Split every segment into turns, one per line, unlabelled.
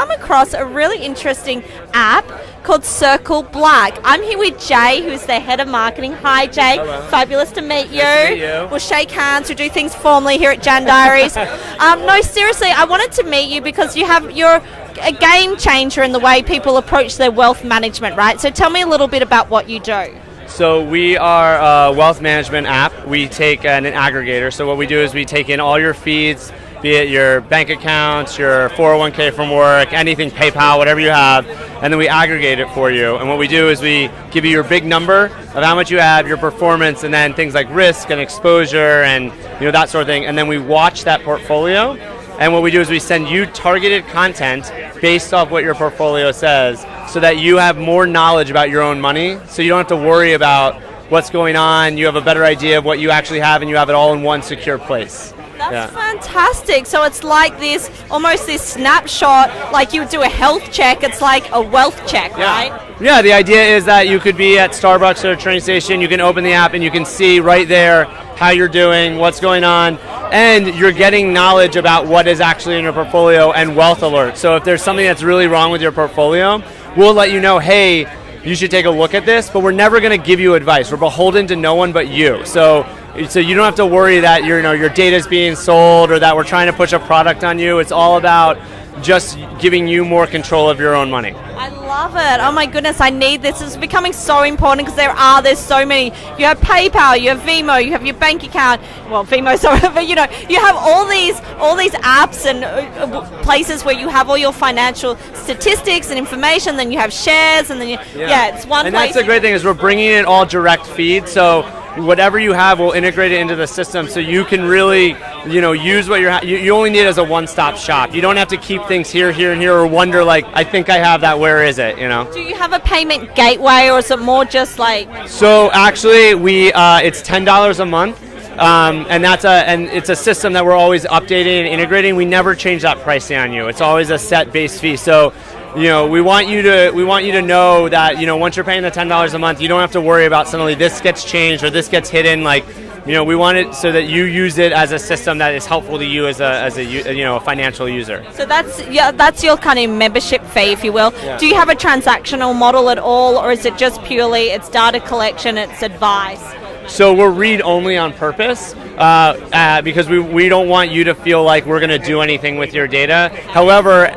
come across a really interesting app called CircleBlack. I'm here with Jay, who's the head of marketing. Hi, Jay.
Hello.
Fabulous to meet you.
Nice to meet you.
We'll shake hands. We do things formally here at Jan Diaries. No, seriously, I wanted to meet you because you're a game changer in the way people approach their wealth management, right? So tell me a little bit about what you do.
So we are a wealth management app. We take an aggregator. So what we do is we take in all your feeds, be it your bank accounts, your 401k from work, anything, PayPal, whatever you have, and then we aggregate it for you. And what we do is we give you your big number of how much you have, your performance, and then things like risk and exposure and that sort of thing. And then we watch that portfolio. And what we do is we send you targeted content based off what your portfolio says so that you have more knowledge about your own money, so you don't have to worry about what's going on. You have a better idea of what you actually have, and you have it all in one secure place.
That's fantastic. So it's like almost this snapshot, like you would do a health check. It's like a wealth check, right?
Yeah, the idea is that you could be at Starbucks or a train station, you can open the app and you can see right there how you're doing, what's going on, and you're getting knowledge about what is actually in your portfolio and wealth alerts. So if there's something that's really wrong with your portfolio, we'll let you know, hey, you should take a look at this, but we're never going to give you advice. We're beholden to no one but you. So you don't have to worry that your data is being sold or that we're trying to push a product on you. It's all about just giving you more control of your own money.
I love it. Oh my goodness, I need this. It's becoming so important because there's so many. You have PayPal, you have Venmo, you have your bank account. Well, Venmo, sorry, but you have all these apps and places where you have all your financial statistics and information. Then you have shares, and then it's one
and
place.
And that's the great thing is we're bringing in all direct feed. So whatever you have, we'll integrate it into the system, so you can really, use what you only need it as a one-stop shop. You don't have to keep things here, and here, or wonder like, I think I have that. Where is it?
Do you have a payment gateway, or is it more just like?
So actually, it's $10 a month. And it's a system that we're always updating and integrating. We never change that pricing on you. It's always a set base fee. So, we want you to know that once you're paying the $10 a month, you don't have to worry about suddenly this gets changed or this gets hidden. Like, we want it so that you use it as a system that is helpful to you as a financial user.
So that's your kind of membership fee, if you will.
Yeah.
Do you have a transactional model at all, or is it just purely it's data collection, it's advice?
So we're read only on purpose because we don't want you to feel like we're going to do anything with your data. However,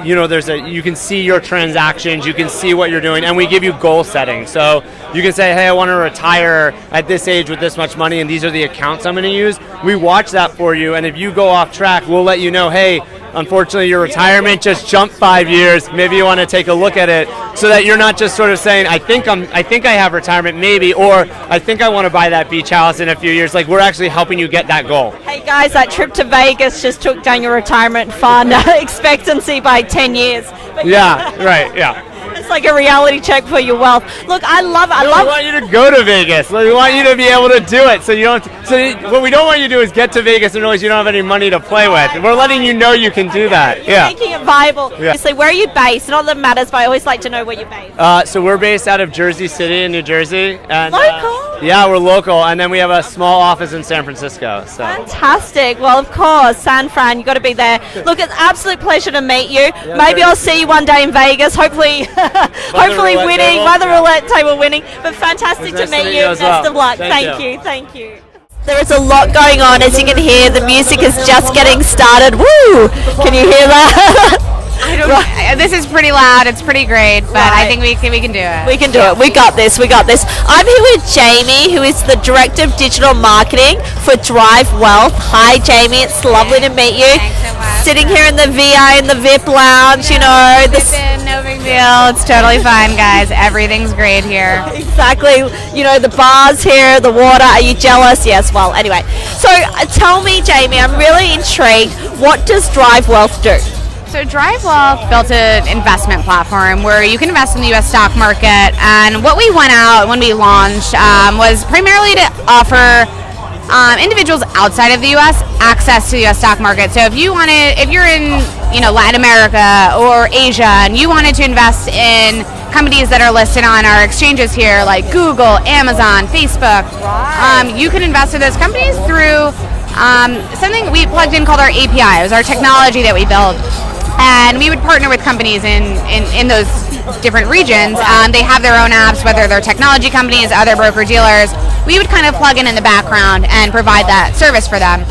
you can see your transactions, you can see what you're doing, and we give you goal setting. So you can say, hey, I want to retire at this age with this much money, and these are the accounts I'm going to use. We watch that for you, and if you go off track, we'll let you know, hey, unfortunately, your retirement just jumped 5 years. Maybe you want to take a look at it, so that you're not just sort of saying, I think I have retirement, maybe, or I think I want to buy that beach house in a few years. Like, we're actually helping you get that goal.
Hey guys, that trip to Vegas just took down your retirement fund expectancy by 10 years. It's like a reality check for your wealth. Look, I love.
We want you to go to Vegas. We want you to be able to do it. So you don't. What we don't want you to do is get to Vegas and realize you don't have any money to play with. We're letting you know you can do that.
You're making it viable. Yeah. So where are you based? Not that it matters, but I always like to know where you're based.
So we're based out of Jersey City in New Jersey. And,
local.
We're local, and then we have a small office in San Francisco. So.
Fantastic. Well, of course, San Fran, you got to be there. Look, it's an absolute pleasure to meet you.
Yeah,
maybe I'll see you one day in Vegas. Hopefully winning, by the roulette table winning. But fantastic to meet you. Best of luck. Thank you. There is a lot going on, as you can hear. The music is just getting started. Woo! Can you hear that?
This is pretty loud. It's pretty great, but I think we can do it.
We can do it. We got this. I'm here with Jamie, who is the Director of Digital Marketing for Drive Wealth. Hi, Jamie. It's lovely to meet you.
Thanks so much.
Sitting here in the VI in the VIP lounge,
no big deal. It's totally fine, guys. Everything's great here.
Exactly. The bars here, the water. Are you jealous? Yes. Well, anyway. So tell me, Jamie, I'm really intrigued. What does Drive Wealth do?
So Drive Wealth built an investment platform where you can invest in the U.S. stock market, and what we went out when we launched was primarily to offer individuals outside of the U.S. access to the U.S. stock market. So if you're in Latin America or Asia and you wanted to invest in companies that are listed on our exchanges here, like Google, Amazon, Facebook, you can invest in those companies through something we plugged in called our API. It was our technology that we built. And we would partner with companies in those different regions. They have their own apps, whether they're technology companies, other broker-dealers. We would kind of plug in the background and provide that service for them.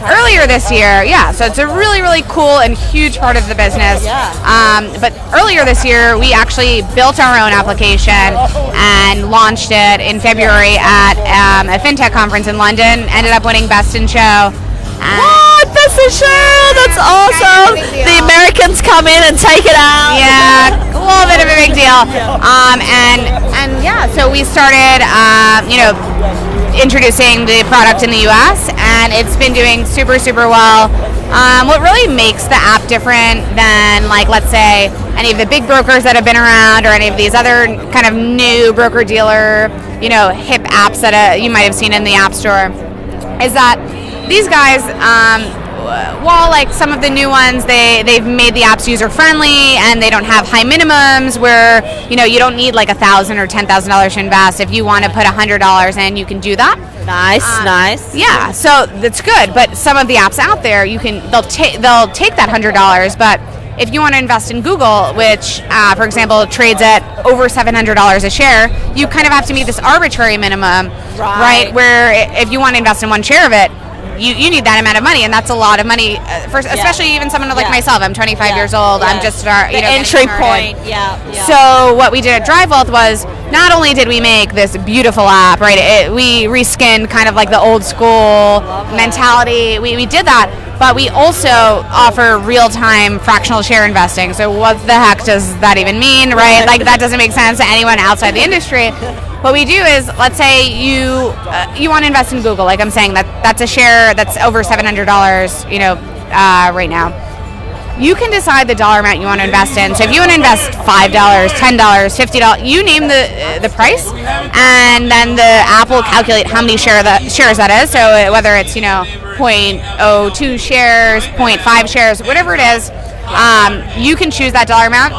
Earlier this year, so it's a really, really cool and huge part of the business. But earlier this year, we actually built our own application and launched it in February at a fintech conference in London. Ended up winning Best in Show.
What? Best in Show? That's awesome. The Americans come in and take it out.
Yeah, a little bit of a big deal. So we started, introducing the product in the US, and it's been doing super, super well. What really makes the app different than, like, let's say, any of the big brokers that have been around or any of these other kind of new broker-dealer, hip apps that you might have seen in the App Store, is that these guys, while like some of the new ones, they've made the apps user-friendly and they don't have high minimums where, you don't need like $1,000 or $10,000 to invest. If you want to put $100 in, you can do that.
Nice.
Yeah, so that's good. But some of the apps out there, they'll take that $100, but if you want to invest in Google, which, for example, trades at over $700 a share, you kind of have to meet this arbitrary minimum, right? Where if you want to invest in one share of it, you need that amount of money, and that's a lot of money, especially even someone like myself. I'm 25 years old. I'm just
entry point.
So what we did at DriveWealth was not only did we make this beautiful app, right? We reskinned kind of like the old school mentality. We did that, but we also offer real-time fractional share investing. So what the heck does that even mean, right? Like, that doesn't make sense to anyone outside the industry. What we do is, let's say you want to invest in Google, like I'm saying, that's a share that's over $700, right now. You can decide the dollar amount you want to invest in. So if you want to invest $5, $10, $50, you name the price, and then the app will calculate how many shares that is. So whether it's 0.02 shares, 0.5 shares, whatever it is, you can choose that dollar amount.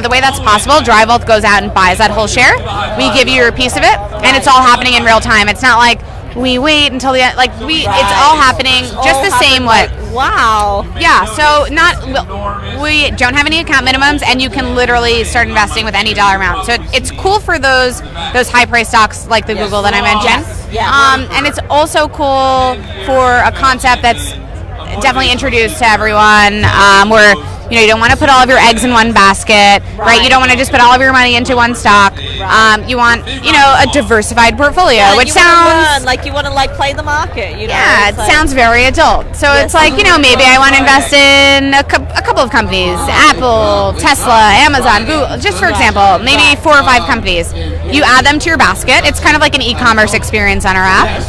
The way that's possible, DriveWealth goes out and buys that whole share. We give you a piece of it, and it's all happening in real time. It's not like we wait until the end. It's all happening just the same way.
Wow.
Yeah. So we don't have any account minimums, and you can literally start investing with any dollar amount. So it's cool for those high price stocks like the Google that I mentioned. And it's also cool for a concept that's definitely introduced to everyone, where you don't want to put all of your eggs in one basket, right? You don't want to just put all of your money into one stock. You want, a diversified portfolio, which sounds
like you want to play the market.
It sounds very adult. So it's like, maybe I want to invest in a couple of companies: Apple, Tesla, Amazon, Google. Just for example, maybe 4 or 5 companies. You add them to your basket. It's kind of like an e-commerce experience on our app.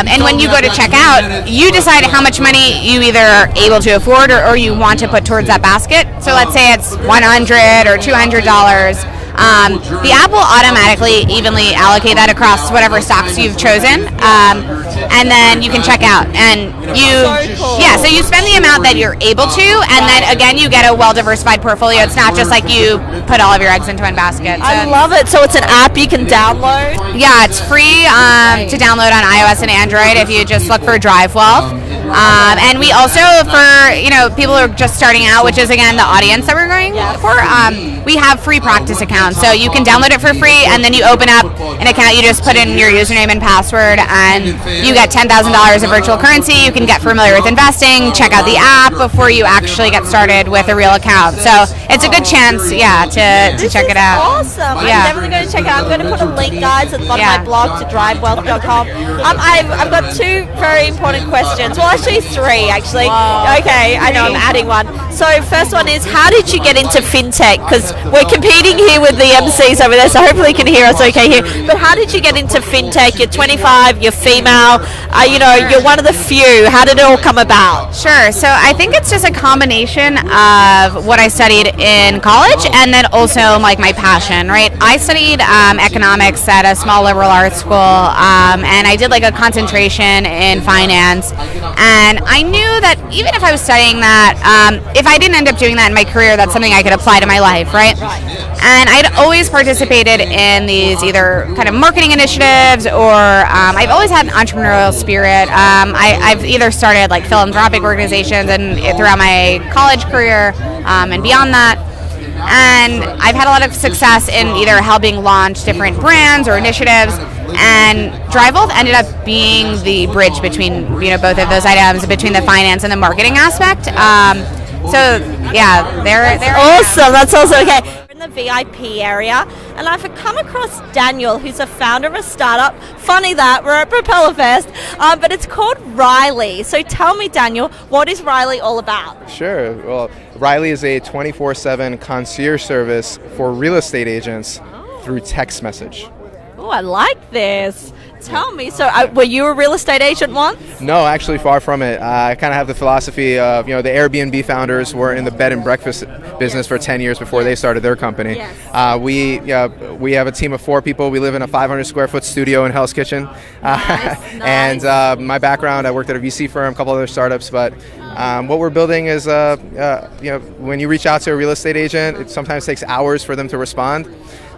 And when you go to check out, you decide how much money you either are able to afford or you want to put towards that basket. So let's say it's $100 or $200. The app will automatically evenly allocate that across whatever stocks you've chosen, and then you can check out. And so you spend the amount that you're able to, and then again you get a well-diversified portfolio. It's not just like you put all of your eggs into one basket.
I love it. So it's an app you can download?
Yeah, it's free to download on iOS and Android if you just look for DriveWealth. And we also, for people who are just starting out, which is again the audience that we're going for, we have free practice accounts. So you can download it for free, and then you open up an account. You just put in your username and password, and you get $10,000 of virtual currency. You can get familiar with investing, check out the app before you actually get started with a real account. So it's a good chance, to check it out.
Awesome. I'm definitely going to check it out. I'm going to put a link, guys, at the bottom of my blog to drivewealth.com. I've got 2 very important questions. Well, actually 3, actually. Whoa. Okay, I know I'm adding one. So first one is, how did you get into fintech? Because we're competing here with the MCs over there, so hopefully you can hear us okay here. But how did you get into fintech? You're 25, you're female, you're one of the few. How did it all come about?
Sure. So I think it's just a combination of what I studied in college and then also my passion, right? I studied economics at a small liberal arts school, and I did a concentration in finance. And I knew that even if I was studying that, if I didn't end up doing that in my career, that's something I could apply to my life, right? And I'd always participated in these either kind of marketing initiatives or I've always had an entrepreneurial spirit. I've either started like philanthropic organizations and throughout my college career and beyond that. And I've had a lot of success in either helping launch different brands or initiatives. And DriveWealth ended up being the bridge between both of those items, between the finance and the marketing aspect. So yeah, they're
awesome. That's also okay. We're in the VIP area, and I've come across Daniel, who's a founder of a startup. Funny that we're at Propeller Fest, but it's called Riley. So tell me, Daniel, what is Riley all about?
Sure. Well, Riley is a 24/7 concierge service for real estate agents through text message.
Oh, I like this. Tell me, so were you a real estate agent once?
No, actually far from it. I kind of have the philosophy of, the Airbnb founders were in the bed and breakfast business for 10 years before they started their company.
Yes.
We have a team of 4 people. We live in a 500 square foot studio in Hell's Kitchen.
Nice.
And my background, I worked at a VC firm, a couple other startups, but what we're building is, when you reach out to a real estate agent, it sometimes takes hours for them to respond.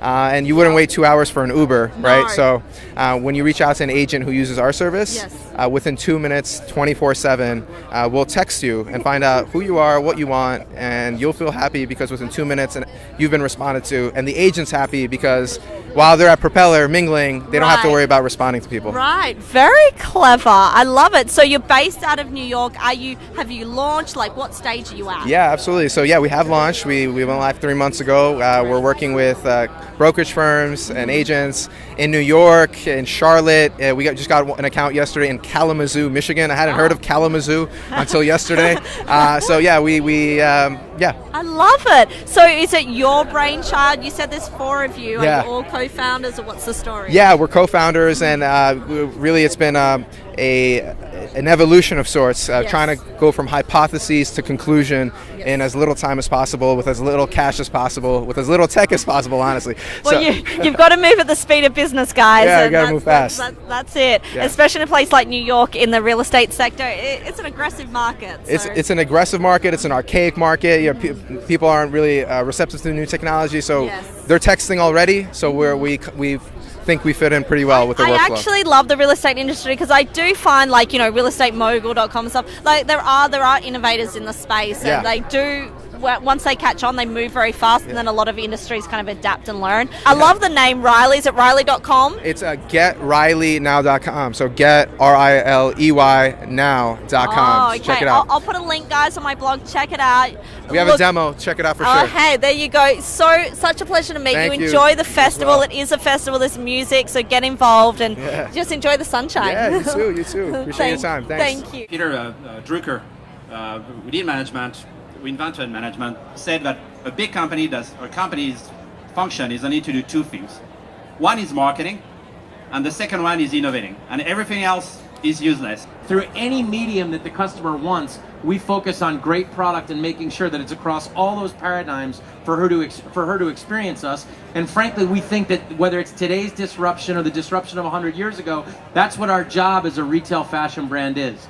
And you wouldn't wait 2 hours for an Uber, right?
No.
So when you reach out to an agent who uses our service,
Yes.
within 2 minutes, 24/7, we'll text you and find out who you are, what you want, and you'll feel happy because within 2 minutes and you've been responded to, and the agent's happy because while they're at Propeller mingling, they don't have to
Right.
worry about responding to people.
Right, very clever. I love it. So you're based out of New York. Have you launched? Like, what stage are you at?
Yeah, absolutely. So yeah, we have launched. We went live 3 months ago. We're working with brokerage firms and agents in New York, in Charlotte. We just got an account yesterday in Kalamazoo, Michigan. I hadn't heard of Kalamazoo until yesterday. So yeah, yeah.
I love it. So is it your brainchild? You said there's 4 of you.
Yeah.
Are you all co-founders, or what's the story?
Yeah, we're co-founders, and really it's been an evolution of sorts,
Yes.
trying to go from hypotheses to conclusion in as little time as possible, with as little cash as possible, with as little tech as possible, honestly.
Well, you've got to move at the speed of business, guys.
Yeah, you
and
gotta move fast.
That's it.
Yeah.
Especially in a place like New York, in the real estate sector, it's an aggressive market. So.
It's an aggressive market. It's an archaic market. People aren't really receptive to new technology, so
Yes.
they're texting already. So we think we fit in pretty well with the
I
workflow.
actually love the real estate industry because I do find, like, realeestatemogul.com and stuff, like there are innovators in the space, and they do. Once they catch on, they move very fast, and then a lot of industries kind of adapt and learn. I love the name Riley's at Riley.com.
It's GetRileyNow.com. So get RILEY now.com.
Oh, okay.
Check it out.
I'll put a link, guys, on my blog. Check it out.
We have a demo. Check it out for
Oh,
sure.
hey, there you go. Such a pleasure to meet
Thank
you.
you.
Enjoy the
You as
festival.
well.
It is a festival. There's music, so get involved and just enjoy the sunshine.
Yeah, you too. You too. Appreciate your time. Thanks.
Thank you.
Peter Drucker, within management, we invented management, said that a big company company's function is only to do 2 things. One is marketing, and the second one is innovating, and everything else is useless.
Through any medium that the customer wants, we focus on great product and making sure that it's across all those paradigms for her to experience us. And frankly, we think that whether it's today's disruption or the disruption of 100 years ago, that's what our job as a retail fashion brand is.